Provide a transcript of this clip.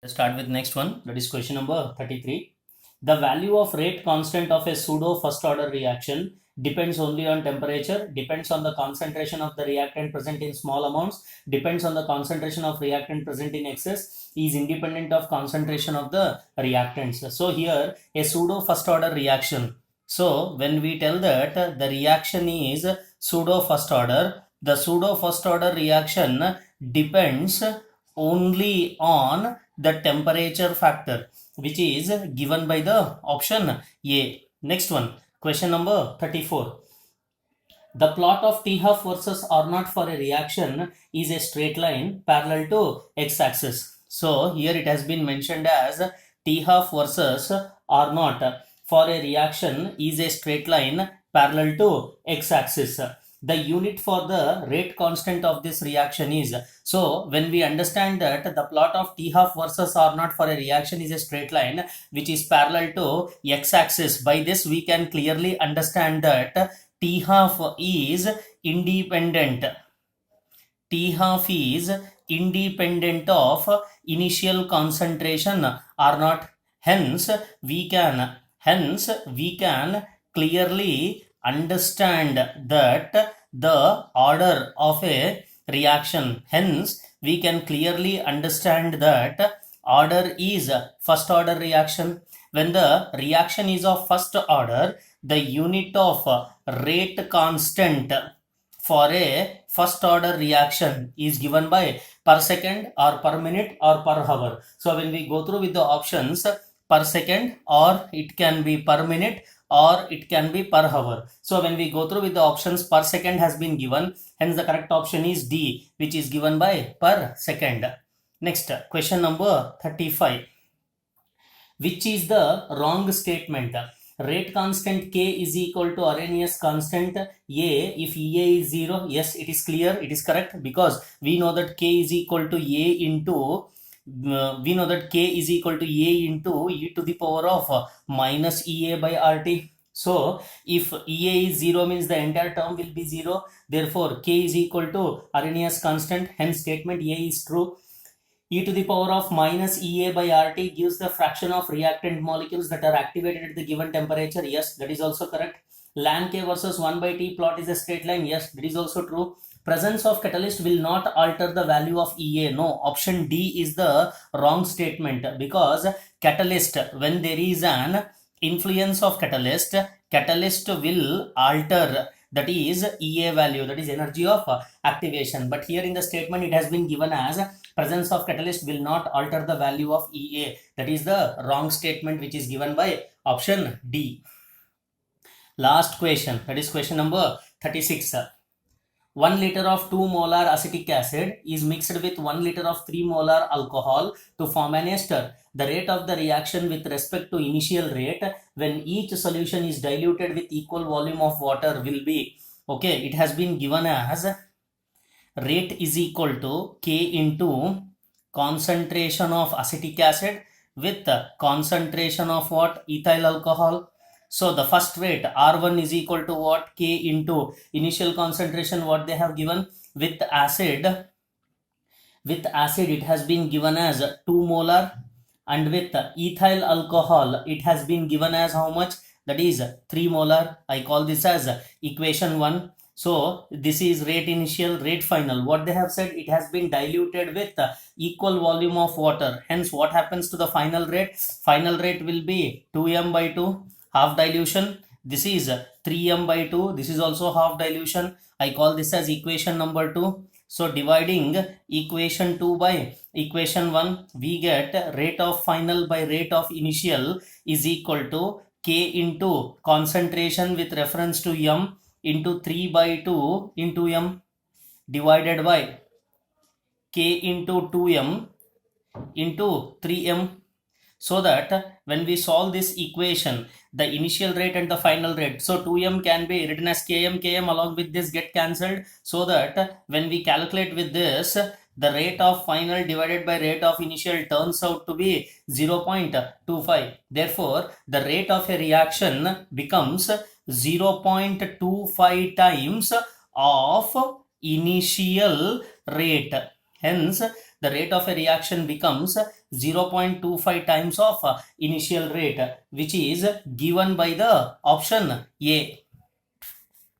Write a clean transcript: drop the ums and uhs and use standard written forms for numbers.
Let's start with next one. That is question number 33. The value of rate constant of a pseudo first order reaction depends only on temperature, depends on the concentration of the reactant present in small amounts, depends on the concentration of reactant present in excess, is independent of concentration of the reactants. So here a pseudo first order reaction. So when we tell that the reaction is pseudo first order, the pseudo first order reaction depends only on the temperature factor, which is given by the option A. Next one, question number 34. The plot of T half versus R naught for a reaction is a straight line parallel to x-axis. So here it has been mentioned as T half versus R naught for a reaction is a straight line parallel to x-axis. The unit for the rate constant of this reaction is, so when we understand that the plot of T half versus R naught for a reaction is a straight line which is parallel to x-axis, by this we can clearly understand that T half is independent. T half is independent of initial concentration R naught. Hence we can clearly understand that the order of a reaction. Hence we can clearly understand that order is first order reaction. When the reaction is of first order, the unit of rate constant for a first order reaction is given by per second or per minute or per hour. So when we go through with the options, per second, or it can be per minute, or it can be per hour. So when we go through with the options, per second has been given, hence the correct option is D, which is given by per second. Next, question number 35. Which is the wrong statement? Rate constant K is equal to Arrhenius constant A. If EA is 0, yes, it is clear, it is correct, because we know that K is equal to A into e to the power of minus EA by RT. So if EA is 0 means the entire term will be 0. Therefore K is equal to Arrhenius constant. Hence statement A is true. E to the power of minus EA by RT gives the fraction of reactant molecules that are activated at the given temperature. Yes, that is also correct. Ln K versus 1 by T plot is a straight line. Yes, that is also true. Presence of catalyst will not alter the value of EA. No, option D is the wrong statement, because catalyst, when there is an influence of catalyst will alter, that is EA value, that is energy of activation. But here in the statement it has been given as presence of catalyst will not alter the value of EA. That is the wrong statement, which is given by option D. Last question, that is question number 36. 1 liter of 2 molar acetic acid is mixed with 1 liter of 3 molar alcohol to form an ester. The rate of the reaction with respect to initial rate when each solution is diluted with equal volume of water will be, okay, it has been given as rate is equal to K into concentration of acetic acid with concentration of what? Ethyl alcohol. So the first rate R1 is equal to what? K into initial concentration, what they have given with acid. With acid it has been given as 2 molar, and with ethyl alcohol it has been given as how much? That is 3 molar. I call this as equation 1. So this is rate initial, rate final. What they have said, it has been diluted with equal volume of water. Hence what happens to the final rate? Final rate will be 2m by 2, half dilution. This is 3m by 2. This is also half dilution. I call this as equation number 2. So dividing equation 2 by equation 1, we get rate of final by rate of initial is equal to K into concentration with reference to m into 3 by 2 into m divided by K into 2m into 3m. So that when we solve this equation, the initial rate and the final rate, so 2m can be written as km along with this get cancelled, so that when we calculate with this, the rate of final divided by rate of initial turns out to be 0.25. Therefore the rate of a reaction becomes 0.25 times of initial rate. Hence the rate of a reaction becomes 0.25 times of initial rate, which is given by the option A.